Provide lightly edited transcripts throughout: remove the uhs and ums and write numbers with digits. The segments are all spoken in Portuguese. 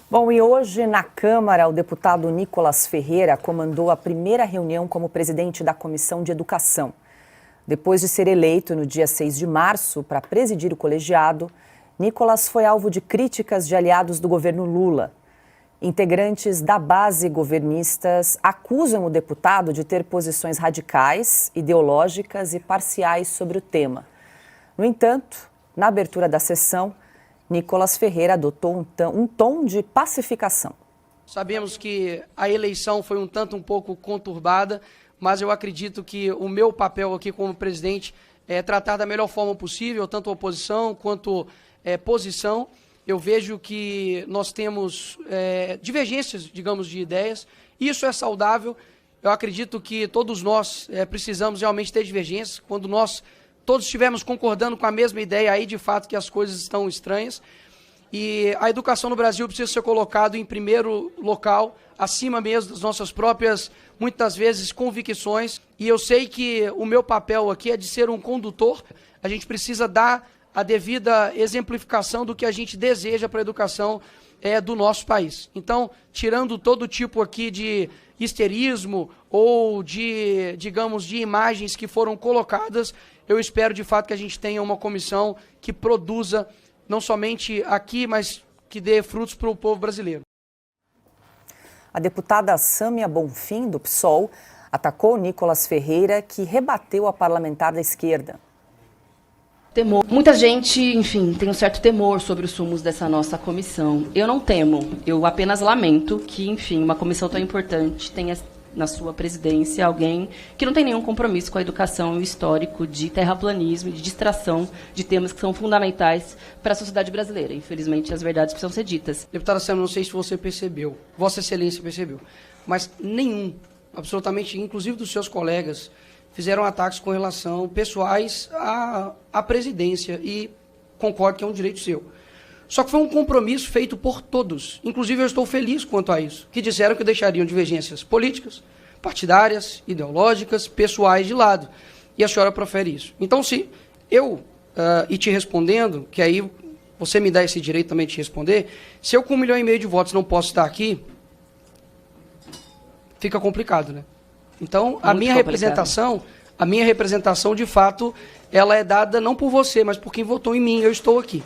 Bom, e hoje na Câmara, o deputado Nicolas Ferreira comandou a primeira reunião como presidente da Comissão de Educação. Depois de ser eleito no dia 6 de março para presidir o colegiado, Nicolas foi alvo de críticas de aliados do governo Lula. Integrantes da base governistas acusam o deputado de ter posições radicais, ideológicas e parciais sobre o tema. No entanto, na abertura da sessão, Nicolas Ferreira adotou um tom de pacificação. Sabemos que a eleição foi um pouco conturbada, mas eu acredito que o meu papel aqui como presidente é tratar da melhor forma possível, tanto a oposição quanto posição. Eu vejo que nós temos divergências, digamos, de ideias. Isso é saudável. Eu acredito que todos nós precisamos realmente ter divergências. Quando nós todos estivermos concordando com a mesma ideia, aí de fato que as coisas estão estranhas. E a educação no Brasil precisa ser colocada em primeiro local, acima mesmo das nossas próprias, muitas vezes, convicções. E eu sei que o meu papel aqui é de ser um condutor. A gente precisa dar a devida exemplificação do que a gente deseja para a educação do nosso país. Então, tirando todo tipo aqui de histerismo ou de, digamos, de imagens que foram colocadas, eu espero de fato que a gente tenha uma comissão que produza, não somente aqui, mas que dê frutos para o povo brasileiro. A deputada Sâmia Bonfim, do PSOL, atacou Nicolas Ferreira, que rebateu a parlamentar da esquerda. Temor. Muita gente, enfim, tem um certo temor sobre os rumos dessa nossa comissão. Eu não temo, eu apenas lamento que, enfim, uma comissão tão importante tenha na sua presidência alguém que não tem nenhum compromisso com a educação e o histórico de terraplanismo e de distração de temas que são fundamentais para a sociedade brasileira. Infelizmente, as verdades precisam ser ditas. Deputada Sâmia, não sei se você percebeu, Vossa Excelência percebeu, mas nenhum, absolutamente, inclusive dos seus colegas, fizeram ataques com relação pessoais à presidência e concordo que é um direito seu. Só que foi um compromisso feito por todos, inclusive eu estou feliz quanto a isso, que disseram que deixariam divergências políticas, partidárias, ideológicas, pessoais de lado. E a senhora profere isso. Então, se eu, e te respondendo, que aí você me dá esse direito também de te responder, se eu com 1,5 milhão de votos não posso estar aqui, fica complicado, né? Então, a minha representação, de fato, ela é dada não por você, mas por quem votou em mim. Eu estou aqui.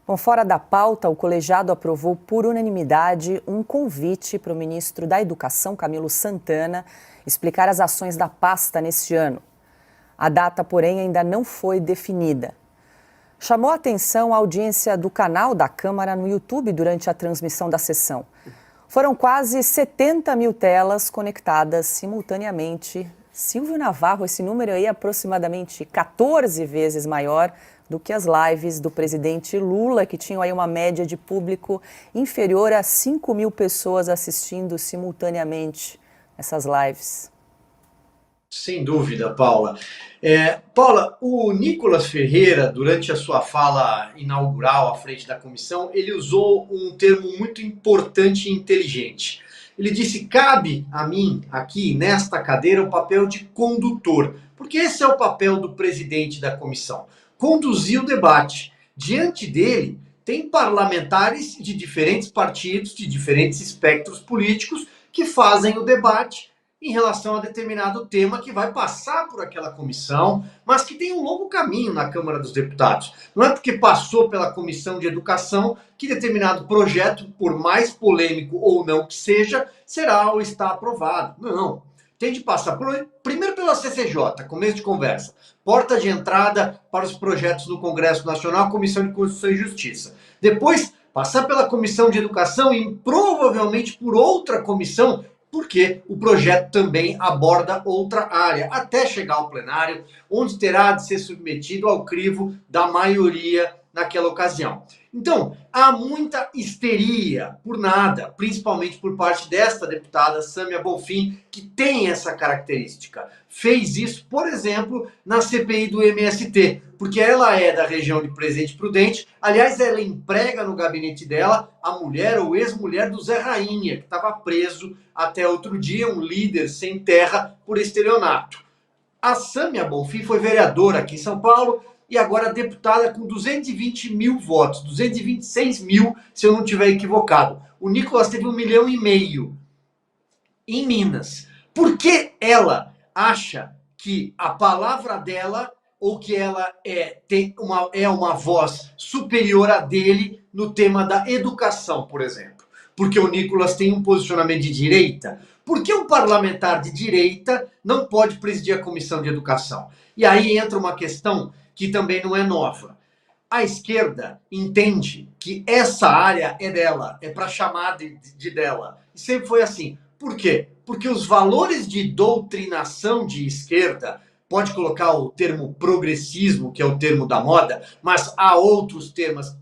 Bom, fora da pauta, o colegiado aprovou por unanimidade um convite para o ministro da Educação, Camilo Santana, explicar as ações da pasta neste ano. A data, porém, ainda não foi definida. Chamou a atenção a audiência do canal da Câmara no YouTube durante a transmissão da sessão. Foram quase 70 mil telas conectadas simultaneamente. Silvio Navarro, esse número aí é aproximadamente 14 vezes maior do que as lives do presidente Lula, que tinham aí uma média de público inferior a 5 mil pessoas assistindo simultaneamente essas lives. Sem dúvida, Paula. Paula, o Nicolas Ferreira, durante a sua fala inaugural à frente da comissão, ele usou um termo muito importante e inteligente. Ele disse: cabe a mim, aqui nesta cadeira, o papel de condutor, porque esse é o papel do presidente da comissão, conduzir o debate. Diante dele, tem parlamentares de diferentes partidos, de diferentes espectros políticos, que fazem o debate em relação a determinado tema que vai passar por aquela comissão, mas que tem um longo caminho na Câmara dos Deputados. Não é porque passou pela Comissão de Educação que determinado projeto, por mais polêmico ou não que seja, será ou está aprovado. Não. Tem de passar primeiro pela CCJ, começo de conversa. Porta de entrada para os projetos no Congresso Nacional, Comissão de Constituição e Justiça. Depois, passar pela Comissão de Educação e provavelmente por outra comissão, porque o projeto também aborda outra área, até chegar ao plenário, onde terá de ser submetido ao crivo da maioria naquela ocasião. Então, há muita histeria por nada, principalmente por parte desta deputada Sâmia Bonfim, que tem essa característica. Fez isso, por exemplo, na CPI do MST, porque ela é da região de Presidente Prudente. Aliás, ela emprega no gabinete dela a mulher ou ex-mulher do Zé Rainha, que estava preso até outro dia, um líder sem terra por estelionato. A Sâmia Bonfim foi vereadora aqui em São Paulo, e agora deputada com 220 mil votos, 226 mil, se eu não estiver equivocado. O Nicolas teve 1,5 milhão em Minas. Por que ela acha que a palavra dela, ou que ela tem uma voz superior à dele no tema da educação, por exemplo? Porque o Nicolas tem um posicionamento de direita? Por que um parlamentar de direita não pode presidir a comissão de educação? E aí entra uma questão que também não é nova. A esquerda entende que essa área é dela, é para chamar de dela. E sempre foi assim. Por quê? Porque os valores de doutrinação de esquerda, pode colocar o termo progressismo, que é o termo da moda, mas há outros termos,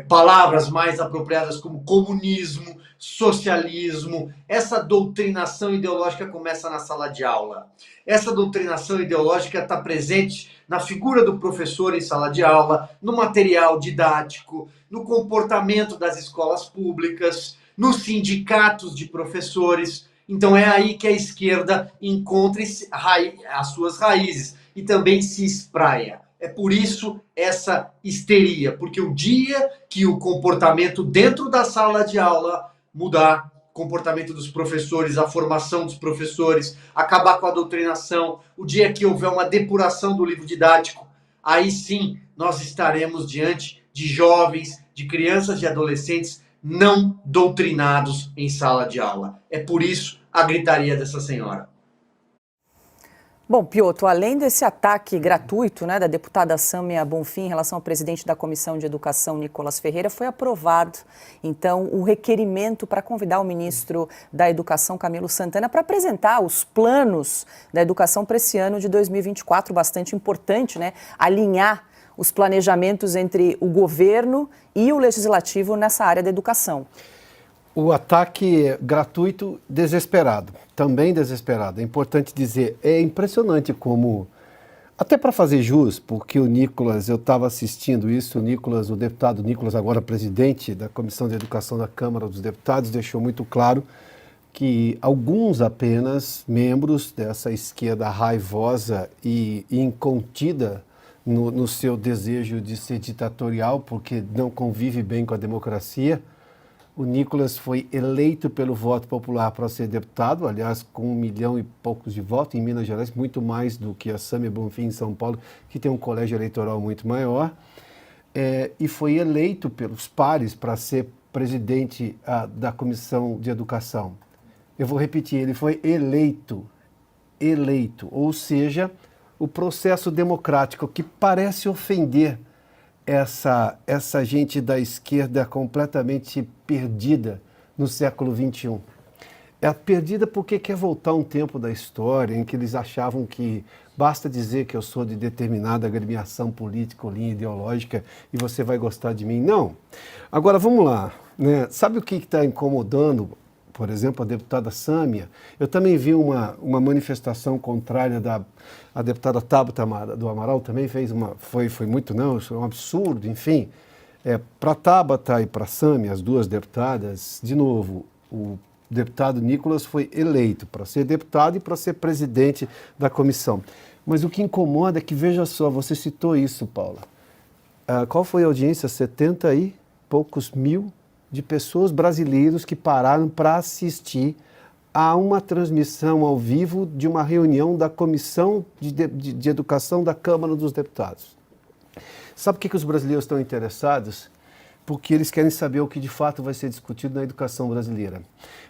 palavras mais apropriadas como comunismo, socialismo. Essa doutrinação ideológica começa na sala de aula. Essa doutrinação ideológica está presente na figura do professor em sala de aula, no material didático, no comportamento das escolas públicas, nos sindicatos de professores. Então é aí que a esquerda encontra as suas raízes e também se espraia. É por isso essa histeria, porque o dia que o comportamento dentro da sala de aula mudar, o comportamento dos professores, a formação dos professores, acabar com a doutrinação, o dia que houver uma depuração do livro didático, aí sim nós estaremos diante de jovens, de crianças e adolescentes não doutrinados em sala de aula. É por isso a gritaria dessa senhora. Bom, Piotr, além desse ataque gratuito, né, da deputada Sâmia Bonfim em relação ao presidente da Comissão de Educação, Nicolas Ferreira, foi aprovado, então, o requerimento para convidar o ministro da Educação, Camilo Santana, para apresentar os planos da educação para esse ano de 2024, bastante importante, né, alinhar os planejamentos entre o governo e o legislativo nessa área da educação. O ataque gratuito, desesperado, também desesperado. É importante dizer, é impressionante como, até para fazer jus, porque o Nicolas, eu estava assistindo isso, o deputado Nicolas, agora presidente da Comissão de Educação da Câmara dos Deputados, deixou muito claro que alguns apenas membros dessa esquerda raivosa e incontida no seu desejo de ser ditatorial, porque não convive bem com a democracia. O Nicolas foi eleito pelo voto popular para ser deputado, aliás, com 1 milhão e poucos de votos em Minas Gerais, muito mais do que a Sâmia Bonfim em São Paulo, que tem um colégio eleitoral muito maior, e foi eleito pelos pares para ser presidente da Comissão de Educação. Eu vou repetir, ele foi eleito, ou seja, o processo democrático que parece ofender essa gente da esquerda completamente perdida no século XXI. É perdida porque quer voltar um tempo da história em que eles achavam que basta dizer que eu sou de determinada agremiação política ou linha ideológica e você vai gostar de mim. Não. Agora, vamos lá, né? Sabe o que está incomodando, por exemplo, a deputada Sâmia? Eu também vi uma manifestação contrária a deputada Tabata do Amaral, também fez foi muito, não, isso é um absurdo, enfim. Para a Tabata e para a Sâmia, as duas deputadas, de novo, o deputado Nicolas foi eleito para ser deputado e para ser presidente da comissão. Mas o que incomoda é que, veja só, você citou isso, Paula. Qual foi a audiência? 70 e poucos mil de pessoas brasileiros que pararam para assistir a uma transmissão ao vivo de uma reunião da Comissão de Educação da Câmara dos Deputados. Sabe por que os brasileiros estão interessados? Porque eles querem saber o que de fato vai ser discutido na educação brasileira.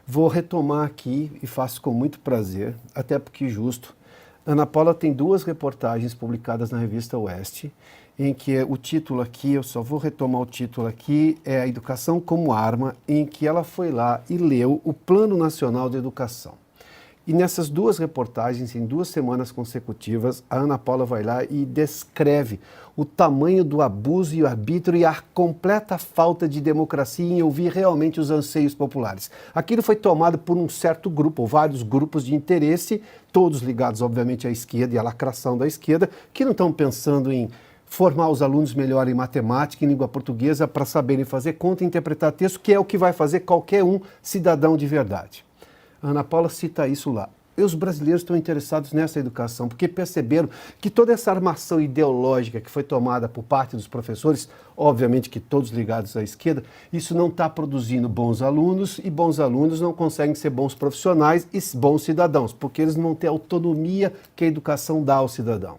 Vou retomar aqui, e faço com muito prazer, até porque justo. Ana Paula tem 2 reportagens publicadas na revista Oeste, em que o título aqui, eu só vou retomar o título aqui, é A Educação como Arma, em que ela foi lá e leu o Plano Nacional de Educação. E nessas 2 reportagens, em 2 semanas consecutivas, a Ana Paula vai lá e descreve o tamanho do abuso e o arbítrio e a completa falta de democracia em ouvir realmente os anseios populares. Aquilo foi tomado por um certo grupo, ou vários grupos de interesse, todos ligados, obviamente, à esquerda e à lacração da esquerda, que não estão pensando em formar os alunos melhor em matemática, em língua portuguesa, para saberem fazer conta e interpretar texto, que é o que vai fazer qualquer cidadão de verdade. A Ana Paula cita isso lá. E os brasileiros estão interessados nessa educação, porque perceberam que toda essa armação ideológica que foi tomada por parte dos professores, obviamente que todos ligados à esquerda, isso não está produzindo bons alunos, e bons alunos não conseguem ser bons profissionais e bons cidadãos, porque eles não têm a autonomia que a educação dá ao cidadão.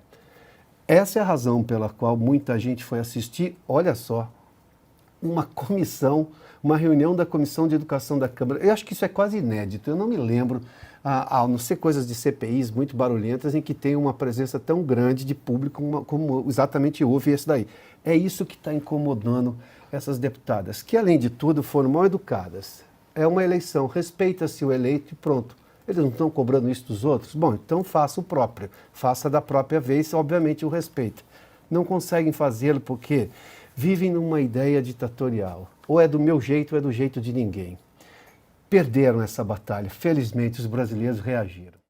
Essa é a razão pela qual muita gente foi assistir, olha só, uma comissão, uma reunião da Comissão de Educação da Câmara. Eu acho que isso é quase inédito, eu não me lembro, a não ser coisas de CPIs muito barulhentas, em que tem uma presença tão grande de público como exatamente houve esse daí. É isso que está incomodando essas deputadas, que além de tudo foram mal educadas. É uma eleição, respeita-se o eleito e pronto. Eles não estão cobrando isso dos outros? Bom, então faça o próprio, faça da própria vez, obviamente o respeito. Não conseguem fazê-lo porque vivem numa ideia ditatorial. Ou é do meu jeito ou é do jeito de ninguém. Perderam essa batalha. Felizmente, os brasileiros reagiram.